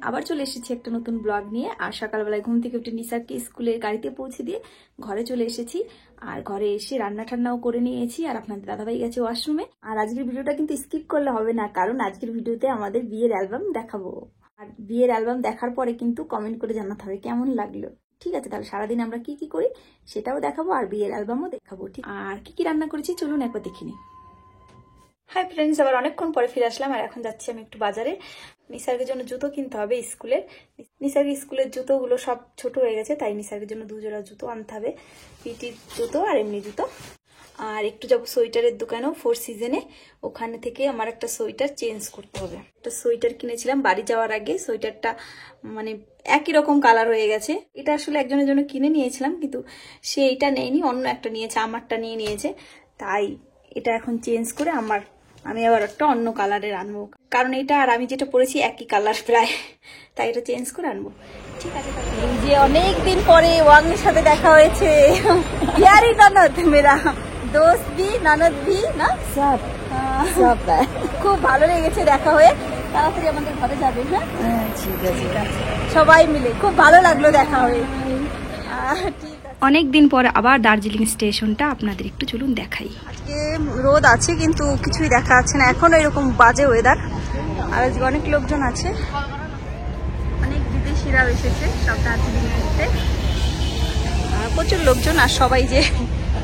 আবার চলে এসেছি একটা নতুন ব্লগ নিয়ে। আর সকালবেলায় ঘুম থেকে উঠে নিসারকে স্কুলের গাড়িতে পৌঁছে দিয়ে ঘরে চলে এসেছি। আর ঘরে এসে রান্না ঠান্নাও করে নিয়েছি। আর আপনাদের দাদাভাই গেছে ওয়াশরুমে। আর আজকের ভিডিওটা কিন্তু স্কিপ করলে হবে না, কারণ আজকের ভিডিওতে আমাদের বিয়ের অ্যালবাম দেখাবো। আর বিয়ের অ্যালবাম দেখার পরে কিন্তু কমেন্ট করে জানাতে হবে কেমন লাগলো। ঠিক আছে, তাহলে সারাদিন আমরা কি কি করি সেটাও দেখাবো, আর বিয়ের অ্যালবামও দেখাবো। ঠিক, আর কি কি রান্না করেছি চলুন একবার দেখে নিই। হাই ফ্রেন্ডস, আবার অনেকক্ষণ পরে ফিরে আসলাম। আর এখন যাচ্ছি আমি একটু বাজারে। নিসার্গের জন্য জুতো কিনতে হবে স্কুলের। নিসার্গের স্কুলের জুতোগুলো সব ছোট হয়ে গেছে, তাই নিসার্গের জন্য 2 জোড়া জুতো আনতে হবে, পিটির জুতো আর এমনি জুতো। আর একটু যাবো সোয়েটারের দোকানেও, 4 সিজনে। ওখানে থেকে আমার একটা সোয়েটার চেঞ্জ করতে হবে। একটা সোয়েটার কিনেছিলাম বাড়ি যাওয়ার আগে, সোয়েটারটা মানে একই রকম কালার হয়ে গেছে। এটা আসলে একজনের জন্য কিনে নিয়েছিলাম, কিন্তু সে এটা নেয়নি, অন্য একটা নিয়েছে, আমারটা নিয়ে নিয়েছে। তাই এটা এখন চেঞ্জ করে আমি আবার একটা অন্য কালারের আনবো, কারণ এটা আর আমি যেটা পরেছি একই কালার প্রায়, তাই এটা চেঞ্জ করে আনবো। ঠিক আছে, এই যে অনেকদিন পরে ওয়াংয়ের সাথে দেখা হয়েছে। ইয়ারি ননদ মেরা দোস্ত ভি ননদ ভি না সব সব খুব ভালো লেগেছে দেখা হয়ে। তাড়াতাড়ি আমাদের ঘরে যাবে। হ্যাঁ ঠিক আছে, সবাই মিলে খুব ভালো লাগলো দেখা হয়ে। অনেকদিন পর আবার দার্জিলিং স্টেশনটা আপনাদের একটু চলুন দেখাই। আজকে রোদ আছে কিন্তু কিছুই দেখা যাচ্ছে না, এখনো এরকম বাজে ওয়েদার। আর আজকে অনেক লোকজন আছে, অনেক বিদেশিরাও এসেছে সব দার্জিলিং ঘুরতে। প্রচুর লোকজন, আর সবাই যে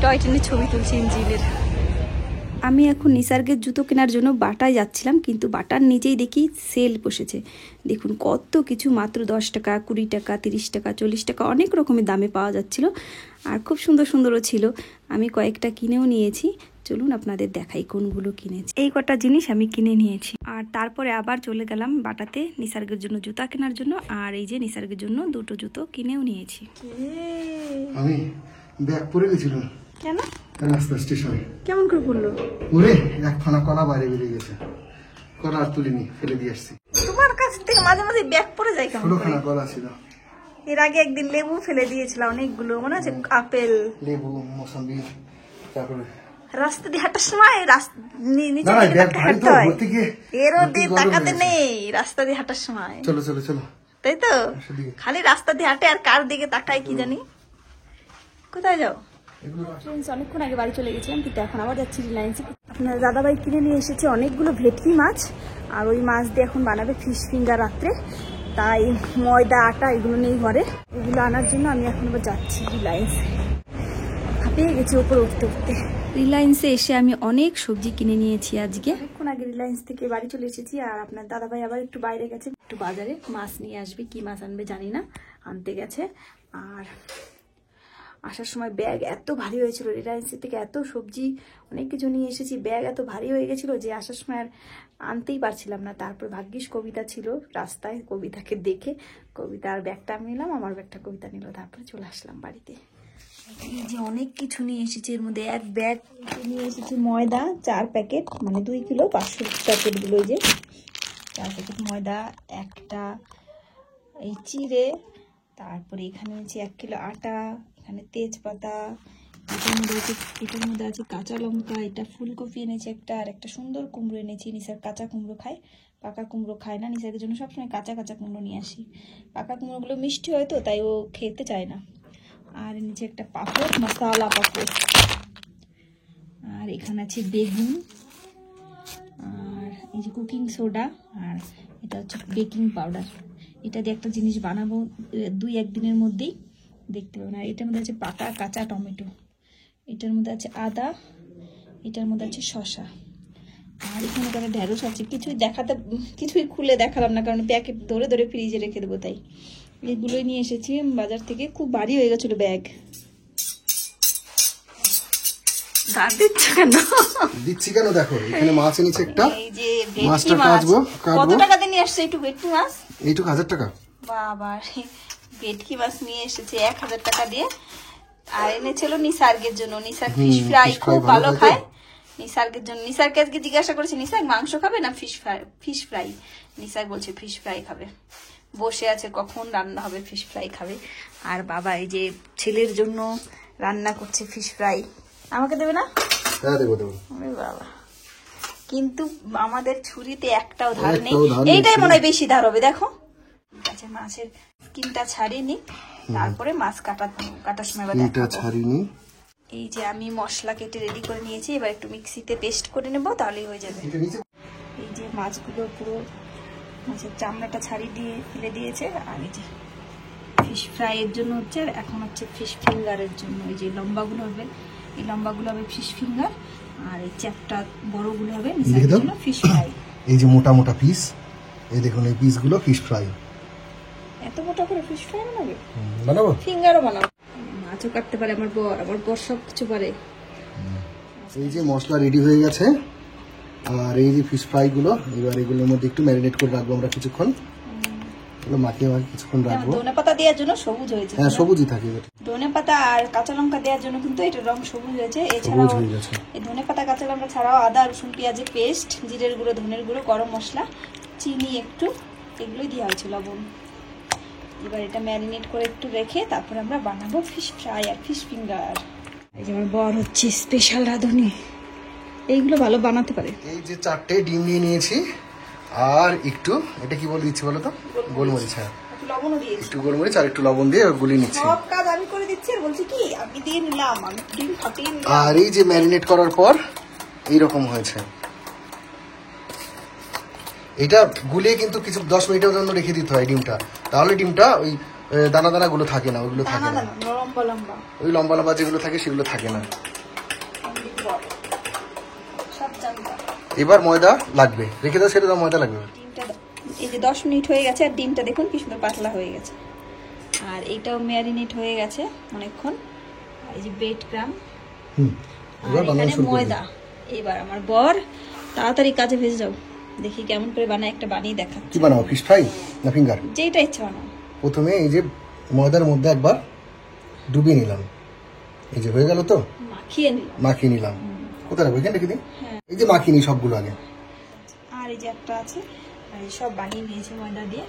টয় ট্রেনে ছবি তুলছে ইঞ্জিনের। আমি এখন নিসার্গের জুতো কেনার জন্য বাটায় যাচ্ছিলাম, কিন্তু বাটার নিচেই দেখি সেল বসেছে। দেখুন কত কিছু, মাত্র 10 টাকা, 20 টাকা, 30 টাকা, 40 টাকা, অনেক রকমের দামে পাওয়া যাচ্ছিল। আর খুব সুন্দর সুন্দরও ছিল। আমি কয়েকটা কিনেও নিয়েছি, চলুন আপনাদের দেখাই কোনগুলো কিনেছি। এই কটা জিনিস আমি কিনে নিয়েছি। আর তারপরে আবার চলে গেলাম বাটাতে নিসার্গের জন্য জুতা কেনার জন্য। আর এই যে নিসার্গের জন্য 2টো জুতো কিনেও নিয়েছি। আমি ব্যাগ পরে গেছিলাম। কেন? রাস্তা স্টেশনে। কেমন করে পড়লো? ওরে এক ফানা কলা বাইরে বেরিয়ে গেছে, কলা আর তুলিনি, ফেলে দিয়ে আসছি। তোমার কাছ থেকে মাঝে মাঝে ব্যাগ পড়ে যায় কেমন? 16খানা কলা ছিল। এর আগে একদিন লেবু ফেলে দিয়েছিলাম অনেকগুলো, মনে আছে? আপেল, লেবু, মোসাম্বি, তারপরে রাস্তা দিয়ে হাঁটার সময় এরও দিয়ে তাকাতে নেই, রাস্তা দিয়ে হাঁটার সময়। চলো চলো চলো, তাই তো, খালি রাস্তা দিয়ে হাঁটে আর কার দিকে তাকায় কি জানি। কোথায় যাও? অনেকক্ষণ আগে বাড়ি চলে গেছিলাম, কিন্তু এখন আবার যাচ্ছি রিলায়েন্সে। আপনার দাদাভাই কিনে নিয়ে এসেছে অনেকগুলো ভেটকি মাছ, আর ওই মাছ দিয়ে এখন বানাবে ফিশ ফিঙ্গার রাত্রে। তাই ময়দা আটা এগুলো নেই ঘরে, এগুলো আনার জন্য আমি এখন আবার যাচ্ছি রিলায়েন্সে। হাঁপিয়ে গেছি ওপরে উঠতে উঠতে। রিলায়েন্সে এসে আমি অনেক সবজি কিনে নিয়েছি আজকে। অনেকক্ষণ আগে রিলায়েন্স থেকে বাড়ি চলে এসেছি। আর আপনার দাদাভাই আবার একটু বাইরে গেছে, একটু বাজারে মাছ নিয়ে আসবে, কি মাছ আনবে জানি না, আনতে গেছে। আর আসার সময় ব্যাগ এত ভারী হয়েছিল, রিলায়েন্সের থেকে এত সবজি অনেক কিছু নিয়ে এসেছি, ব্যাগ এত ভারী হয়ে গেছিল যে আসার সময় আর আনতেই পারছিলাম না। তারপর ভাগ্যিস কবিতা ছিল রাস্তায়, কবিতাকে দেখে কবিতা আর ব্যাগটা আমি নিলাম, আমার ব্যাগটা কবিতা নিল, তারপরে চলে আসলাম বাড়িতে। এই যে অনেক কিছু নিয়ে এসেছি, এর মধ্যে এক ব্যাগ নিয়ে এসেছি ময়দা 4 প্যাকেট, মানে 2 কিলো 500 প্যাকেটগুলো। এই যে 4 প্যাকেট ময়দা, একটা এই চিড়ে, তারপরে এখানে হচ্ছে 1 কিলো আটা, এখানে তেজপাতা, এটার মধ্যে আছে কাঁচা লঙ্কা, এটা ফুলকপি এনেছি একটা, আর একটা সুন্দর কুমড়ো এনেছি। নিসার কাঁচা কুমড়ো খায়, পাকা কুমড়ো খায় না। নিসারের জন্য সবসময় কাঁচা কাঁচা কুমড়ো নিয়ে আসি, পাকা কুমড়োগুলো মিষ্টি হয় তো, তাই ও খেতে চায় না। আর এনেছি একটা পাঁপড়, মশলা পাঁপড়। আর এখানে আছে বেগুন, আর এই যে কুকিং সোডা, আর এটা হচ্ছে বেকিং পাউডার। এটা দিয়ে একটা জিনিস বানাবো 2-1 দিনের মধ্যেই, দেখতে পাবেন। আর এটার মধ্যে আছে পাকা কাঁচা টমেটো, এটার মধ্যে আছে আদা, এটার মধ্যে আছে শসা, আর এখানে একটা ঢেঁড়স আছে। কিছুই খুলে দেখালাম না, কারণ প্যাকেট ধরে ধরে ফ্রিজে রেখে দেবো, তাই এগুলোই নিয়ে এসেছি বাজার থেকে। খুব ভারী হয়ে গেছিল ব্যাগ। দিচ্ছি কেন দেখো, এখানে মাছ এনেছে একটা, এই যে মাছটা কাটবো। কত টাকা দিয়ে নিয়ে আসছে একটু ভেটকি মাছ? এইটুকু 1000 টাকা। বাবা, ভেটকি মাছ নিয়ে এসেছে 1000 টাকা দিয়ে। আর এনেছিল নিসার্গের জন্য, নিসার ফিশ ফ্রাই খুব ভালো খায়। নিসার্গের জন্য, নিসারকে আজকে জিজ্ঞাসা করেছি নিসার মাংস খাবে না ফিশ ফ্রাই। নিসার বলছে ফিশ ফ্রাই খাবে, বসে আছে কখন রান্না হবে, ফিশ ফ্রাই খাবে। আর বাবা এই যে ছেলের জন্য রান্না করছে ফিশ ফ্রাই। আমাকে দেবে না? হ্যাঁ দেবো দেবো। বাবা, কিন্তু আমাদের ছুরিতে একটাও ধার নেই। এইটাই মনে হয় বেশি ধার হবে, দেখো যে মাছের স্কিনটা ছাড়িয়ে নি, তারপরে মাছ কাটার সময় আবার এটা দেখাবো। ছাড়িনি। এই যে আমি মশলা কেটে রেডি করে নিয়েছি, এবার একটু মিক্সিতে পেস্ট করে নেব, তাহলেই হয়ে যাবে। এটা নিচে এই যে মাছগুলো পুরো মাছের চামড়াটা ছাড়িয়ে দিয়ে ফেলে দিয়েছে। আর এই যে ফিশ ফ্রাই এর জন্য হচ্ছে, আর এখন হচ্ছে ফিশ ফিঙ্গারের জন্য। এই যে লম্বাগুলো হবে, এই লম্বাগুলো হবে ফিশ ফিঙ্গার, আর এই চ্যাপটা বড়গুলো হবে দেখে দাও। Fish fry. এই যে মোটা মোটা পিস, এই দেখুন এই পিসগুলো ফিশ ফ্রাই এত মোটা করে ফিশ ফ্রাই বানাবে? বানাবো। ফিঙ্গারও বানাবো। মাছও কাটতে পারে আমার বর সব কিছু পারে। এই যে মশলা রেডি হয়ে গেছে, আর এই যে ফিশ ফ্রাই গুলো এবার এগুলোর মধ্যে একটু ম্যারিনেট করে রাখবো আমরা কিছুক্ষণ। এগুলো মাখিয়ে কিছুক্ষণ রাখবো। ধনে পাতা দেওয়ার জন্য সবুজ হয়েছে। হ্যাঁ, সবুজই থাকে। ধনে পাতা আর কাঁচা লঙ্কা দেওয়ার জন্য কিন্তু এটার রং সবুজ হয়েছে। এছাড়াও হয়ে গেছে। এই ধনে পাতা কাঁচা লঙ্কা ছাড়াও আদা রসুন পেঁয়াজের পেস্ট, জিরের গুঁড়ো, ধনের গুঁড়ো, গরম মশলা, চিনি একটু, এগুলোই দেওয়া হয়েছে, লবণ। এবার এটা ম্যারিনেট করে একটু রেখে তারপরে আমরা বানাবো ফিশ ফ্রাই আর ফিশ ফিঙ্গার। এই যে আমার বর হচ্ছে স্পেশাল রাঁধুনি, এইগুলো ভালো বানাতে পারে। এই যে 4টে ডিম নিয়ে নিয়েছি, আর একটু এটা কি বলে দিচ্ছি বলো তো, গোলমরিচ। হ্যাঁ, লবণও দিয়েছি। একটু গোলমরিচ আর একটু লবণ দিয়ে গুলিয়ে নিচ্ছি। সব কাজ আমি করে দিচ্ছি, আর বলছি কি আমি দিয়ে নিলাম, আমি ডিম ফাটিয়ে নিলাম। আর এই যে ম্যারিনেট করার পর এইরকম হয়েছে। এটা গুলিয়ে কিন্তু কিছু 10 মিনিটের জন্য রেখে দিতে হয় ডিমটা, তাহলে ডিমটা ওই দানা দানা গুলো থাকে না, ওইগুলো থাকে না। লম্বা লম্বা ওই লম্বা লম্বা যেগুলো থাকে সেগুলো থাকে না। সব জানতা। এবার ময়দা লাগবে, রেখে দাও, সেটা দাও, ময়দা লাগবে। ডিমটা এই যে 10 মিনিট হয়ে গেছে, আর ডিমটা দেখুন কি সুন্দর পাতলা হয়ে গেছে, আর এইটাও ম্যারিনেট হয়ে গেছে অনেকক্ষণ। আর এই যে ব্রেড ক্রাম, এবার আর বানানো এখানে শুরু করব। ময়দা। এবার আমার বর তাড়াতাড়ি কাজে ভেসে যাও, দেখি কেমন করে বানায়, একটা বানিয়ে দেখা। কি বানাবো, ফিশ ফ্রাই না ফিঙ্গার? যেটা ইচ্ছা বানাও। প্রথমে এই যে ময়দার মধ্যে একবার ডুবিয়ে নিলাম, এই যে হয়ে গেল তো, মাখিয়ে নিলাম। মাখিয়ে নিলাম। কোথায় রাখবো, এখানে রেখে দিই। হ্যাঁ। এই যে মাখিয়ে নিই সবগুলো আগে। আর এই যে একটা আছে, আর এই সব বানিয়ে নিয়েছি ময়দা দিয়ে,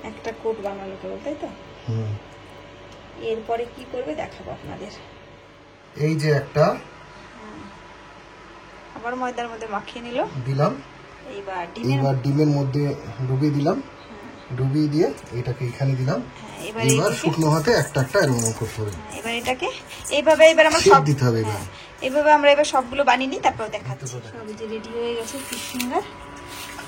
একটা কোট বানালো কেবল, তাই তো? হুম। এরপরে কি করবে দেখাবো আপনাদের। এই যে একটা আবার ময়দার মধ্যে মাখিয়ে নিল, দিলাম। এইবার এইবার ডিমের মধ্যে ডুবিয়ে দিলাম, ডুবিয়ে দিয়ে এটাকে এখানে দিলাম। এবার এবার শুকনো হাতে একটা একটা এরকম করতে হবে। এবার এটাকে এইভাবে এবার আমরা শেপ সব দিতে হবে এবার। হ্যাঁ, এইভাবে আমরা এবার সবগুলো বানিয়ে নিই, তারপর দেখাচ্ছি। সব যে রেডি হয়ে গেছে ফিশ ফিঙ্গার,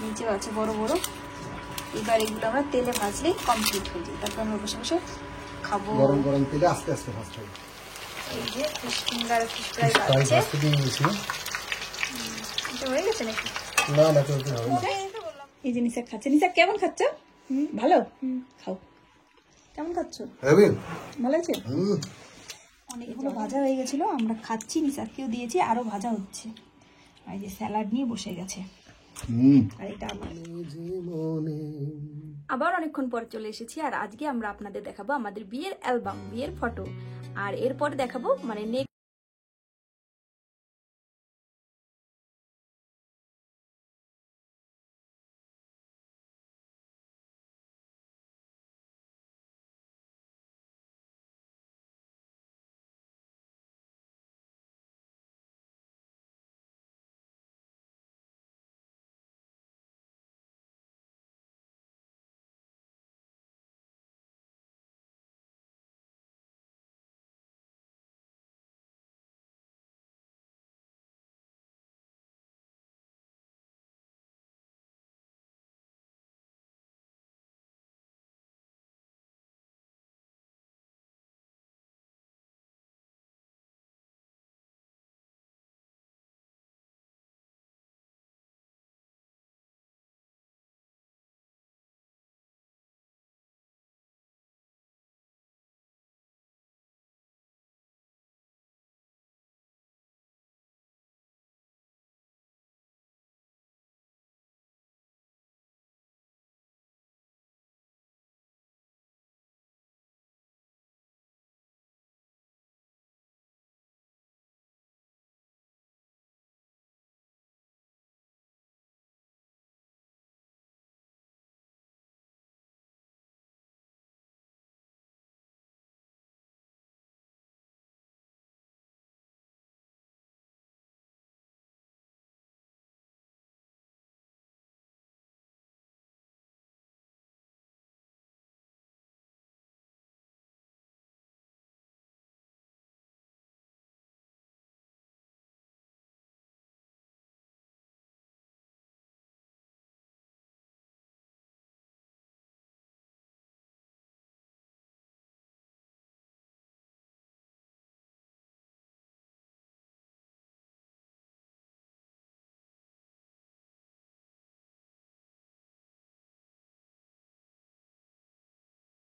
নিচেও আছে বড় বড়। এবার এগুলো আমরা তেলে ভাজলেই কমপ্লিট হয়ে যায়, তারপর আমরা বসে বসে খাবো। গরম গরম তেলে আস্তে আস্তে ভাজতে হবে। এই যে fish finger fish fry fry ভাজছে। ভাজতে দিয়ে নিয়েছি। এটা হয়ে গেছে নাকি? না না, চলতে হবে না। এই যে নিশা খাচ্ছে। নিশা কেমন খাচ্ছ? ভালো, খাও। কেমন খাচ্ছ? হবে? ভালো আছে? হুম। অনেকগুলো ভাজা হয়ে গেছিল, আমরা খাচ্ছি, নিশাকেও দিয়েছি, আরো ভাজা হচ্ছে। আর এই যে স্যালাড নিয়ে বসে গেছে, হুম। আর এটা আমার। আবার অনেকক্ষণ পর চলে এসেছি, আর আজকে আমরা আপনাদের দেখাবো আমাদের বিয়ের অ্যালবাম, বিয়ের ফটো। আর এরপরে দেখাবো মানে